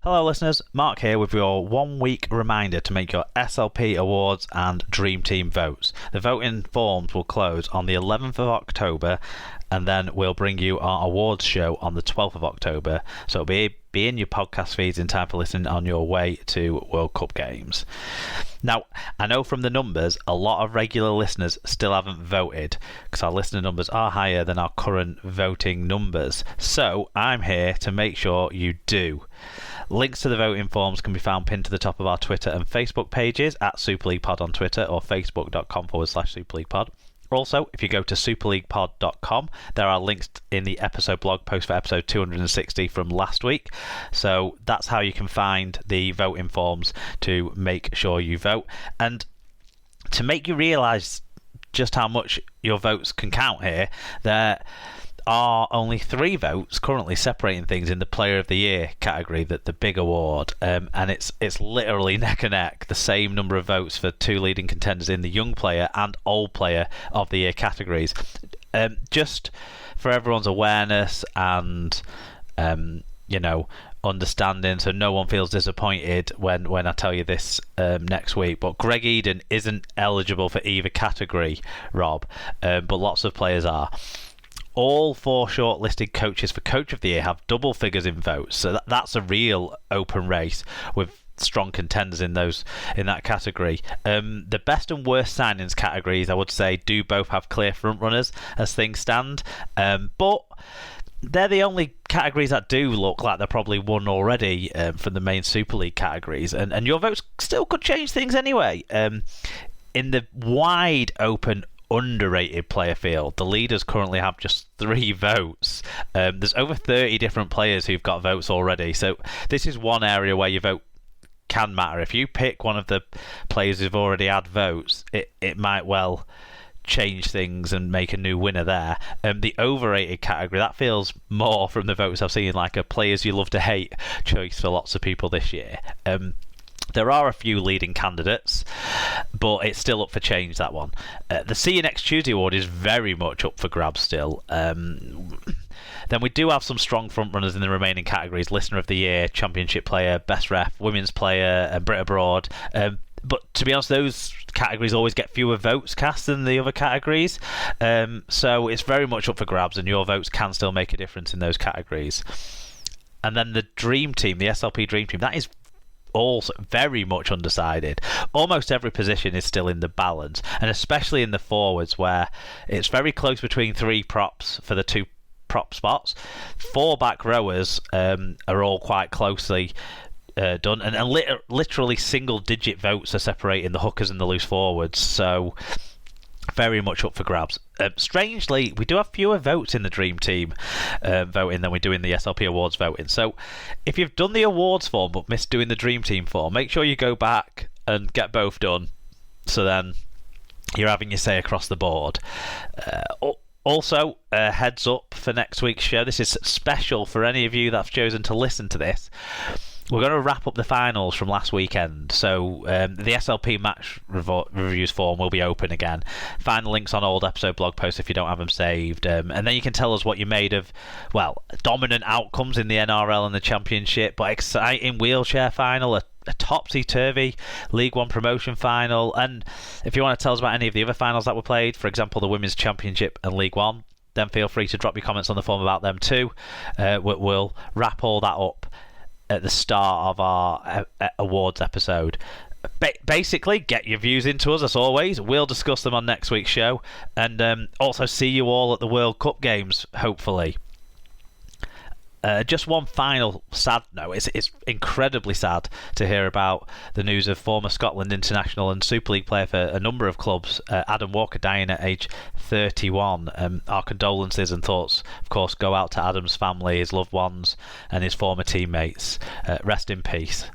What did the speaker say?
Hello listeners, Mark here with your 1 week reminder to make your SLP Awards and Dream Team votes. The voting forms will close on the 11th of October and then we'll bring you our awards show on the 12th of October. So it'll be in your podcast feeds in time for listening on your way to World Cup games. Now, I know from the numbers, a lot of regular listeners still haven't voted because our listener numbers are higher than our current voting numbers. So I'm here to make sure you do. Links to the voting forms can be found pinned to the top of our Twitter and Facebook pages at Super League Pod on Twitter or facebook.com/Super League Pod. Also, if you go to superleaguepod.com, there are links in the episode blog post for episode 260 from last week. So that's how you can find the voting forms to make sure you vote. And to make you realise just how much your votes can count here, there are only 3 votes currently separating things in the Player of the Year category, the big award, and it's literally neck and neck, the same number of votes for 2 leading contenders in the Young Player and Old Player of the Year categories. Just for everyone's awareness and understanding, so no one feels disappointed when I tell you this next week, but Greg Eden isn't eligible for either category, Rob, but lots of players are. All 4 shortlisted coaches for Coach of the Year have double figures in votes, so that's a real open race with strong contenders in that category. The best and worst signings categories, I would say, do both have clear front runners as things stand, but they're the only categories that do look like they're probably won already from the main Super League categories, and your votes still could change things anyway. In the wide open underrated player field, the leaders currently have just 3 votes. There's over 30 different players who've got votes already, so this is one area where your vote can matter. If you pick one of the players who've already had votes, it might well change things and make a new winner there. The overrated category, that feels more from the votes I've seen like a players you love to hate choice for lots of people this year. There are a few leading candidates, but it's still up for change, that one. The See You Next Tuesday award is very much up for grabs still. Then we do have some strong frontrunners in the remaining categories: Listener of the Year, Championship Player, Best Ref, Women's Player, and Brit Abroad. But to be honest, those categories always get fewer votes cast than the other categories. So it's very much up for grabs, and your votes can still make a difference in those categories. And then the Dream Team, the SLP Dream Team, that is also very much undecided. Almost every position is still in the balance, and especially in the forwards where it's very close between 3 props for the 2 prop spots. 4 back rowers are all quite closely done, and literally single digit votes are separating the hookers and the loose forwards, so very much up for grabs. Strangely, we do have fewer votes in the Dream Team voting than we do in the SLP Awards voting. So if you've done the awards form but missed doing the Dream Team form, make sure you go back and get both done, so then you're having your say across the board. Also, heads up for next week's show. This is special for any of you that have chosen to listen to this. We're going to wrap up the finals from last weekend, so the SLP match reviews form will be open again. Find the links on old episode blog posts if you don't have them saved, and then you can tell us what you made of, well, dominant outcomes in the NRL and the Championship, but exciting wheelchair final, a topsy-turvy League One promotion final, and if you want to tell us about any of the other finals that were played, for example the Women's Championship and League One, then feel free to drop your comments on the form about them too. We'll wrap all that up at the start of our awards episode. Basically, get your views into us as always. We'll discuss them on next week's show, and also see you all at the World Cup games, hopefully. Just one final sad note. It's incredibly sad to hear about the news of former Scotland international and Super League player for a number of clubs, Adam Walker, dying at age 31. Our condolences and thoughts, of course, go out to Adam's family, his loved ones, and his former teammates. Rest in peace.